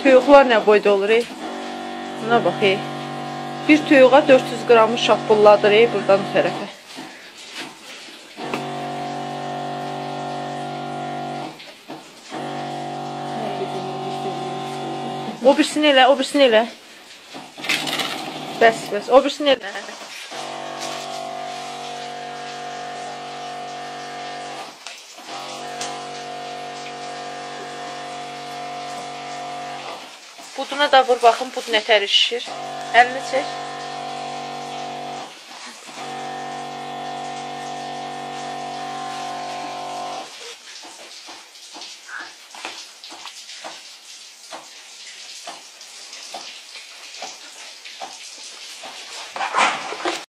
Toyuqlar nə boyda olur, Buna bax, Bir toyuğa 400 qramı şapbulladır, buradan o tərəfə. O birisini elə. Bəs, o birisini elə. Buduna da vur, baxın, bud nətəri şişir. Əlini çək.